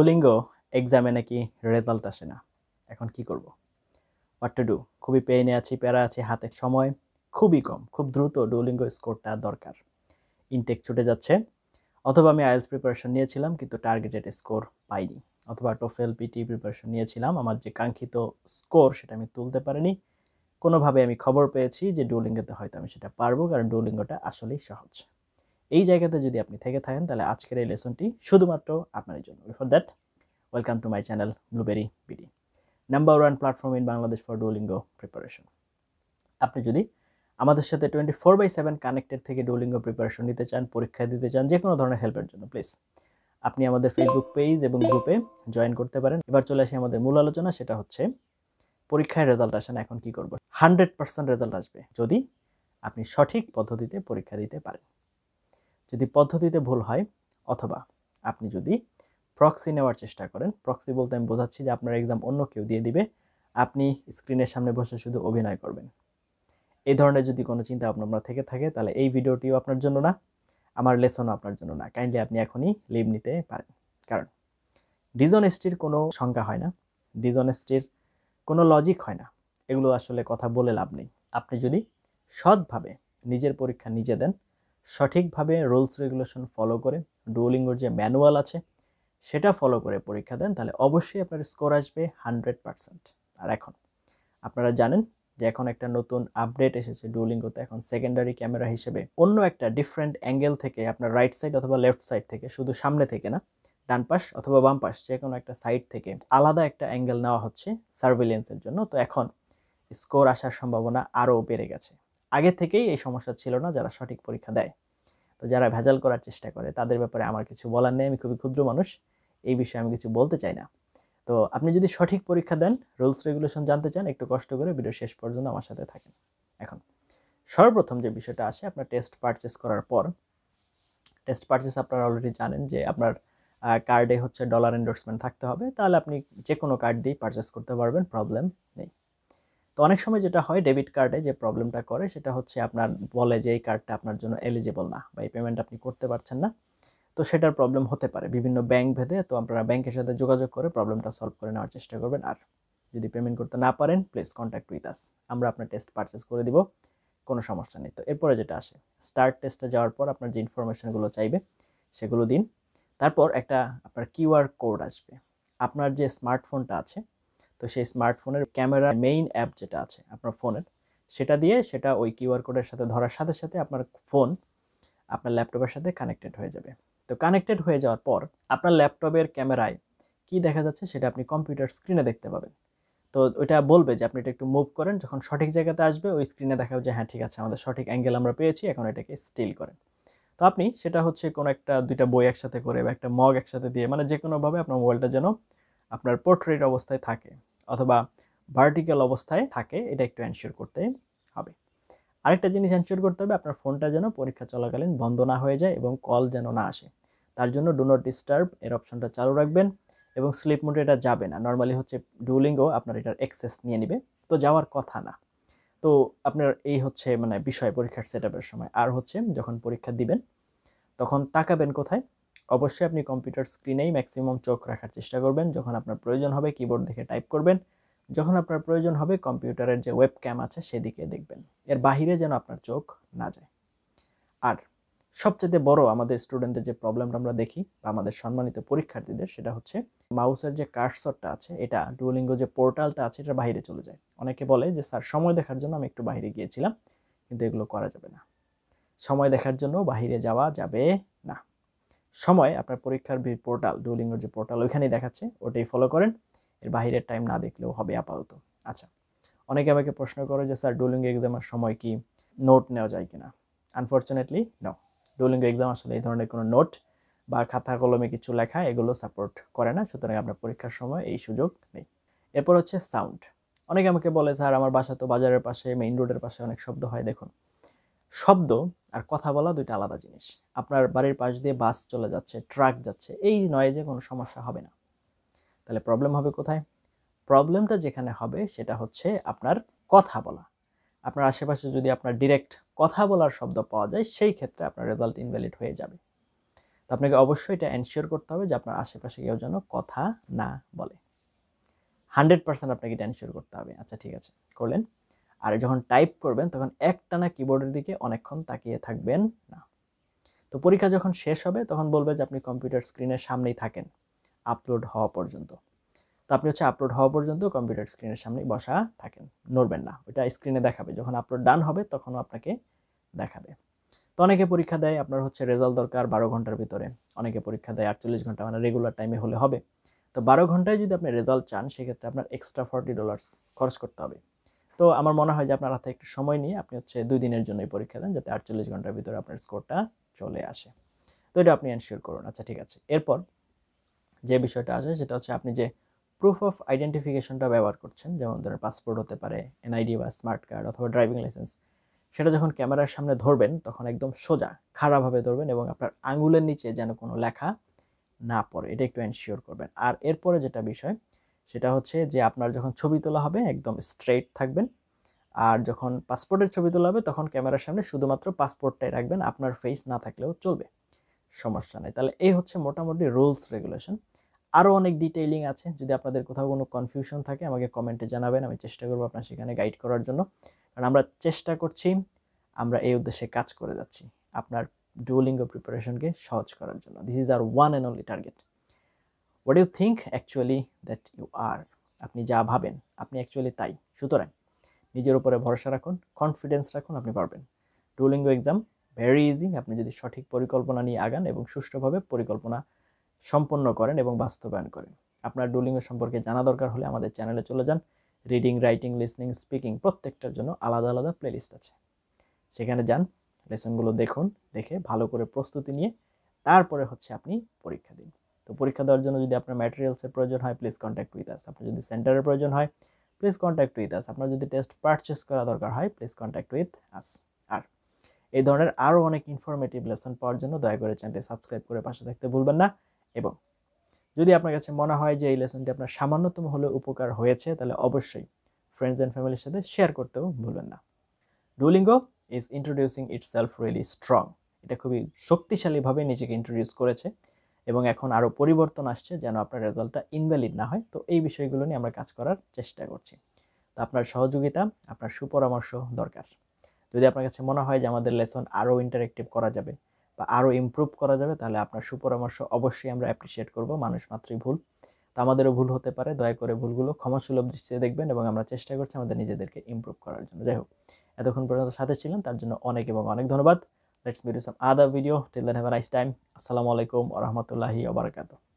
Duolingo এক্সামে নাকি result আসে না। এখন কি করব? What to do? খুবই পেইনে আছি, প্যারা আছি, হাতে সময় খুবই কম। খুব দ্রুত ডুওলিঙ্গো স্কোরটা দরকার। ইনটেক ছুটে যাচ্ছে। অথবা আমি আইএলটিএস প্রিপারেশন নিয়েছিলাম কিন্তু টার্গেটেড স্কোর পাইনি। অথবা টোফেল পিটি প্রিপারেশন নিয়েছিলাম, আমার যে কাঙ্ক্ষিত স্কোর সেটা আমি তুলতে পারিনি। কোনোভাবে আমি খবর পেয়েছি যে ডুওলিঙ্গোতে হয়তো আমি সেটা পারবো, কারণ ডুওলিঙ্গোটা আসলেই সহজ। এই জায়গাতে যদি আপনি থেকে থাকেন তাহলে আজকের এই লেসনটি শুধুমাত্র আপনার জন্য। Before that, welcome to my channel blueberry BD, number 1 platform in Bangladesh for Duolingo preparation. আপনি যদি আমাদের সাথে 24/7 কানেক্টেড থেকে ডুওলিঙ্গো প্রিপারেশন নিতে চান, পরীক্ষা দিতে চান, যে কোনো ধরনের হেল্পের জন্য প্লিজ আপনি আমাদের ফেসবুক পেজ এবং গ্রুপে জয়েন করতে পারেন। এবার চলে আসি আমাদের মূল আলোচনা, সেটা হচ্ছে পরীক্ষায় রেজাল্ট আসে না, এখন কি করব? 100% রেজাল্ট আসবে যদি আপনি সঠিক পদ্ধতিতে পরীক্ষা দিতে পারেন। যদি পদ্ধতিতে ভুল হয়, অথবা আপনি যদি প্রক্সি নেওয়ার চেষ্টা করেন, প্রক্সি বলতে আমি বোঝাচ্ছি যে আপনার এক্সাম অন্য কেউ দিয়ে দিবে, আপনি স্ক্রিনের সামনে বসে শুধু অভিনয় করবেন। এই ধরনের যদি কোনো চিন্তা ভাবনা থেকে থাকে তাহলে এই ভিডিওটিও আপনার জন্য না, আমার লেসনও আপনার জন্য না। কাইন্ডলি আপনি এখনই লিভ নিতে পারেন। কারণ ডিসঅনেস্টির কোনো সংজ্ঞা হয় না, ডিসঅনেস্টির কোনো লজিক হয় না, এগুলো আসলে কথা বলে লাভ নেই। আপনি যদি সৎভাবে নিজের পরীক্ষা নিজে দেন, সঠিকভাবে রুলস রেগুলেশন ফলো করে, ডুওলিঙ্গোর যে ম্যানুয়াল আছে সেটা ফলো করে পরীক্ষা দেন, তাহলে অবশ্যই আপনার স্কোর আসবে 100%। আর এখন আপনারা জানেন যে এখন একটা নতুন আপডেট এসেছে ডুওলিঙ্গোতে। এখন সেকেন্ডারি ক্যামেরা হিসেবে অন্য একটা ডিফারেন্ট অ্যাঙ্গেল থেকে, আপনার রাইট সাইড অথবা লেফট সাইড থেকে, শুধু সামনে থেকে না, ডান পাশ অথবা বাম পাশ, যে কোনো একটা সাইড থেকে আলাদা একটা অ্যাঙ্গেল নেওয়া হচ্ছে সার্ভিলেন্সের জন্য। তো এখন স্কোর আসার সম্ভাবনা আরও বেড়ে গেছে। আগে থেকেই এই সমস্যা ছিল না যারা সঠিক পরীক্ষা দেয়। তো যারা ভেজাল করার চেষ্টা করে তাদের ব্যাপারে আমার কিছু বলার নেই, আমি খুবই ক্ষুদ্র মানুষ, এই বিষয়ে আমি কিছু বলতে চাই না। তো আপনি যদি সঠিক পরীক্ষা দেন, রুলস রেগুলেশন জানতে চান, একটু কষ্ট করে ভিডিও শেষ পর্যন্ত আমার সাথে থাকেন। এখন সর্বপ্রথম যে বিষয়টা আসে, আপনার টেস্ট পারচেস করার পর, টেস্ট পারচেস আপনারা অলরেডি জানেন যে আপনার কার্ডে হচ্ছে ডলার এন্ডোর্সমেন্ট থাকতে হবে, তাহলে আপনি যে কোনো কার্ড দিয়ে পারচেস করতে পারবেন, প্রবলেম নেই। তো অনেক সময় যেটা হয়, ডেবিট কার্ডে যে প্রবলেমটা করে সেটা হচ্ছে আপনার বলে যে এই কার্ডটা আপনার জন্য এলিজিবল না, বা এই পেমেন্ট আপনি করতে পারছেন না। তো সেটার প্রবলেম হতে পারে বিভিন্ন ব্যাংক ভেদে। তো আপনারা ব্যাংকের সাথে যোগাযোগ করে প্রবলেমটা সলভ করে নেওয়ার চেষ্টা করবেন। আর যদি পেমেন্ট করতে না পারেন, প্লিজ কন্ট্যাক্ট উইথ আস, আমরা আপনার টেস্ট পারচেস করে দিব, কোনো সমস্যা নেই। তো এরপরে যেটা আসে, স্টার্ট টেস্টে যাওয়ার পর আপনার যে ইনফরমেশনগুলো চাইবে সেগুলো দিন। তারপর একটা আপনার কিউআর কোড আসবে। আপনার যে স্মার্টফোনটা আছে, তো সেই স্মার্টফোনের ক্যামেরা মেইন অ্যাপ যেটা আছে আপনার ফোনের, সেটা দিয়ে সেটা ওই কিউআর কোডের সাথে ধরার সাথে সাথে আপনার ফোন আপনার ল্যাপটপের সাথে কানেক্টেড হয়ে যাবে। তো কানেক্টেড হয়ে যাওয়ার পর আপনার ল্যাপটপের ক্যামেরায় কি দেখা যাচ্ছে সেটা আপনি কম্পিউটার স্ক্রিনে দেখতে পাবেন। তো ওইটা বলবে যে আপনি এটা একটু মুভ করেন, যখন সঠিক জায়গাতে আসবে ওই স্ক্রিনে দেখাবে যে হ্যাঁ ঠিক আছে, আমাদের সঠিক অ্যাঙ্গেল আমরা পেয়েছি, এখন এটাকে স্টিল করেন। তো আপনি সেটা হচ্ছে কোনো একটা দুইটা বই একসাথে করে বা একটা মগ একসাথে দিয়ে, মানে যে কোনোভাবে আপনার মোবাইলটা যেন আপনার পোর্ট্রেট অবস্থায় থাকে অথবা ভার্টিক্যাল অবস্থায় থাকে, এটা একটু এনশিওর করতে হবে। আরেকটা জিনিস এনশিওর করতে হবে, আপনার ফোনটা যেন পরীক্ষা চলাকালীন বন্ধ না হয়ে যায় এবং কল যেন না আসে। তার জন্য ডু নট ডিস্টার্ব এর অপশনটা চালু রাখবেন, এবং স্লিপ মোডে এটা যাবে না। নর্মালি হচ্ছে ডুওলিঙ্গো আপনার এটার অ্যাক্সেস নিয়ে নেবে, তো যাওয়ার কথা না। তো আপনার এই হচ্ছে মানে বিষয় পরীক্ষার সেটআপের সময়। আর হচ্ছে যখন পরীক্ষা দিবেন তখন তাকাবেন কোথায়? অবশ্যই আপনি কম্পিউটার স্ক্রিনেই ম্যাক্সিমাম চোখ রাখার চেষ্টা করবেন। যখন আপনার প্রয়োজন হবে কিবোর্ড দেখে টাইপ করবেন, যখন আপনার প্রয়োজন হবে কম্পিউটারের যে ওয়েব ক্যাম আছে সেদিকে দেখবেন, এর বাহিরে যেন আপনার চোখ না যায়। আর সবচেয়ে বড় আমাদের স্টুডেন্টদের যে প্রবলেমটা আমরা দেখি, বা আমাদের সম্মানিত পরীক্ষার্থীদের, সেটা হচ্ছে মাউসের যে কার্সরটা আছে, এটা ডুওলিঙ্গো যে পোর্টালটা আছে এটা বাইরে চলে যায়। অনেকে বলে যে স্যার সময় দেখার জন্য আমি একটু বাইরে গিয়েছিলাম, কিন্তু এগুলো করা যাবে না। সময় দেখার জন্য বাহিরে যাওয়া যাবে না। সময় আপনার পরীক্ষার পোর্টাল, ডুওলিঙ্গোর যে পোর্টাল ওইখানেই দেখাচ্ছে, ওটাই ফলো করেন, এর বাহিরের টাইম না দেখলেও হবে আপাতত। আচ্ছা, অনেকে আমাকে প্রশ্ন করে যে স্যার ডুওলিঙ্গো এক্সামের সময় কি নোট নেওয়া যায় কিনা? আনফর্চুনেটলি নো, ডুওলিঙ্গো এক্সাম আসলে এই ধরনের কোনো নোট বা খাতা কলমে কিছু লেখা এগুলো সাপোর্ট করে না, সুতরাং আপনার পরীক্ষার সময় এই সুযোগ নেই। এরপর হচ্ছে সাউন্ড। অনেকে আমাকে বলে স্যার আমার বাসা তো বাজারের পাশে, মেইন রোডের পাশে, অনেক শব্দ হয়। দেখুন, শব্দ আর কথা বলা দুইটা আলাদা জিনিস। আপনার বাড়ির পাশ দিয়ে বাস চলে যাচ্ছে, ট্রাক যাচ্ছে, এই নয়েজে কোনো সমস্যা হবে না। তাহলে প্রবলেম হবে কোথায়? প্রবলেমটা যেখানে হবে সেটা হচ্ছে আপনার কথা বলা। আপনার আশেপাশে যদি আপনার ডিরেক্ট কথা বলার শব্দ পাওয়া যায়, সেই ক্ষেত্রে আপনার রেজাল্ট ইনভ্যালিড হয়ে যাবে। তো আপনাকে অবশ্যই এটা এনশিওর করতে হবে যে আপনার আশেপাশে কেউ যেন কথা না বলে। 100% আপনাকে এটা এনশিওর করতে হবে। আচ্ছা ঠিক আছে, করলেন। আর যখন টাইপ করবেন তখন একটানা কিবোর্ডের দিকে অনেকক্ষণ তাকিয়ে থাকবেন না। তো পরীক্ষা যখন শেষ হবে তখন বলবে যে আপনি কম্পিউটার স্ক্রিনের সামনেই থাকেন আপলোড হওয়া পর্যন্ত। তো আপনি হচ্ছে আপলোড হওয়া পর্যন্ত কম্পিউটার স্ক্রিনের সামনেই বসা থাকেন, নড়বেন না। ওইটা স্ক্রিনে দেখাবে, যখন আপলোড ডান হবে তখনও আপনাকে দেখাবে। তো অনেকে পরীক্ষা দেয় আপনার হচ্ছে রেজাল্ট দরকার 12 ঘন্টার ভিতরে, অনেকে পরীক্ষা দেয় 48 ঘন্টা, মানে রেগুলার টাইমে হলে হবে। তো 12 ঘন্টায় যদি আপনি রেজাল্ট চান সেক্ষেত্রে আপনার এক্সট্রা $40 খরচ করতে হবে। তো আমার মনে হয় যে আপনার হাতে একটু সময় নিয়ে আপনি হচ্ছে 2 দিনের জন্যই পরীক্ষা দেন, যাতে 48 ঘন্টার ভিতরে আপনার স্কোরটা চলে আসে। তো এটা আপনি এনশিওর করুন। আচ্ছা ঠিক আছে, এরপর যে বিষয়টা আসে সেটা হচ্ছে আপনি যে প্রুফ অফ আইডেন্টিফিকেশনটা ব্যবহার করছেন, যেমন ধরেন পাসপোর্ট হতে পারে, এনআইডি বা স্মার্ট কার্ড অথবা ড্রাইভিং লাইসেন্স, সেটা যখন ক্যামেরার সামনে ধরবেন তখন একদম সোজা খাড়াভাবে ধরবেন এবং আপনার আঙুলের নিচে যেন কোনো লেখা না পড়ে, এটা একটু এনশিওর করবেন। আর এরপরে যেটা বিষয় সেটা হচ্ছে যে আপনার যখন ছবি তোলা হবে একদম স্ট্রেইট থাকবেন, আর যখন পাসপোর্টের ছবি তোলা হবে তখন ক্যামেরার সামনে শুধুমাত্র পাসপোর্টটাই রাখবেন, আপনার ফেস না থাকলেও চলবে, সমস্যা নেই। তাহলে এই হচ্ছে মোটামুটি রুলস রেগুলেশন। আরও অনেক ডিটেইলিং আছে, যদি আপনাদের কোথাও কোনো কনফিউশন থাকে আমাকে কমেন্টে জানাবেন, আমি চেষ্টা করবো আপনার সেখানে গাইড করার জন্য। কারণ আমরা চেষ্টা করছি, আমরা এই উদ্দেশ্যে কাজ করে যাচ্ছি আপনার ডুওলিঙ্গো প্রিপারেশনকে সহজ করার জন্য। This is our one and only target. What you think actually that you are, আপনি যা ভাবেন আপনি অ্যাকচুয়ালি তাই। সুতরাং নিজের উপরে ভরসা রাখুন, কনফিডেন্স রাখুন, আপনি পারবেন। ডুওলিঙ্গো এক্সাম ভেরি ইজি, আপনি যদি সঠিক পরিকল্পনা নিয়ে আগান এবং সুষ্ঠুভাবে পরিকল্পনা সম্পন্ন করেন এবং বাস্তবায়ন করেন। আপনার ডুওলিঙ্গো সম্পর্কে জানা দরকার হলে আমাদের চ্যানেলে চলে যান। রিডিং, রাইটিং, লিসনিং, স্পিকিং প্রত্যেকটার জন্য আলাদা আলাদা প্লেলিস্ট আছে, সেখানে যান, লেসনগুলো দেখুন, দেখে ভালো করে প্রস্তুতি নিয়ে তারপরে হচ্ছে আপনি পরীক্ষা দিন। তো পরীক্ষা দেওয়ার জন্য যদি আপনার ম্যাটেরিয়ালসের প্রয়োজন হয় প্লিজ কন্ট্যাক্ট উইথ আস। আপনার যদি সেন্টারের প্রয়োজন হয় প্লিজ কন্ট্যাক্ট উইথ আস। আপনার যদি টেস্ট পারচেস করা দরকার হয় প্লিজ কন্ট্যাক্ট উইথ আস। আর এই ধরনের আরও অনেক ইনফরমেটিভ লেসন পাওয়ার জন্য দয়া করে চ্যানেলটি সাবস্ক্রাইব করে পাশে থাকতে ভুলবেন না। এবং যদি আপনার কাছে মনে হয় যে এই লেসনটি আপনার সামান্যতম হলেও উপকার হয়েছে তাহলে অবশ্যই ফ্রেন্ডস অ্যান্ড ফ্যামিলির সাথে শেয়ার করতেও ভুলবেন না। Duolingo is introducing itself really strong, এটা খুবই শক্তিশালীভাবে নিজেকে ইন্ট্রোডিউস করেছে এবং এখন আরও পরিবর্তন আসছে যেন আপনার রেজাল্টটা ইনভ্যালিড না হয়। তো এই বিষয়গুলো নিয়ে আমরা কাজ করার চেষ্টা করছি। তো আপনার সহযোগিতা, আপনার সুপরামর্শ দরকার। যদি আপনার কাছে মনে হয় যে আমাদের লেসন আরও ইন্টারেক্টিভ করা যাবে বা আরও ইমপ্রুভ করা যাবে তাহলে আপনার সুপরামর্শ অবশ্যই আমরা অ্যাপ্রিসিয়েট করব। মানুষ মাত্রই ভুল, তো আমাদেরও ভুল হতে পারে, দয়া করে ভুলগুলো ক্ষমাসুলভ দৃষ্টিতে দেখবেন এবং আমরা চেষ্টা করছি আমাদের নিজেদেরকে ইমপ্রুভ করার জন্য। যাই হোক, এতক্ষণ পর্যন্ত সাথে ছিলেন তার জন্য অনেক এবং অনেক ধন্যবাদ। Let's meet in some other video, till then have a nice time. আসসালামু আলাইকুম ওয়া রাহমাতুল্লাহি ওয়া বারাকাতুহু।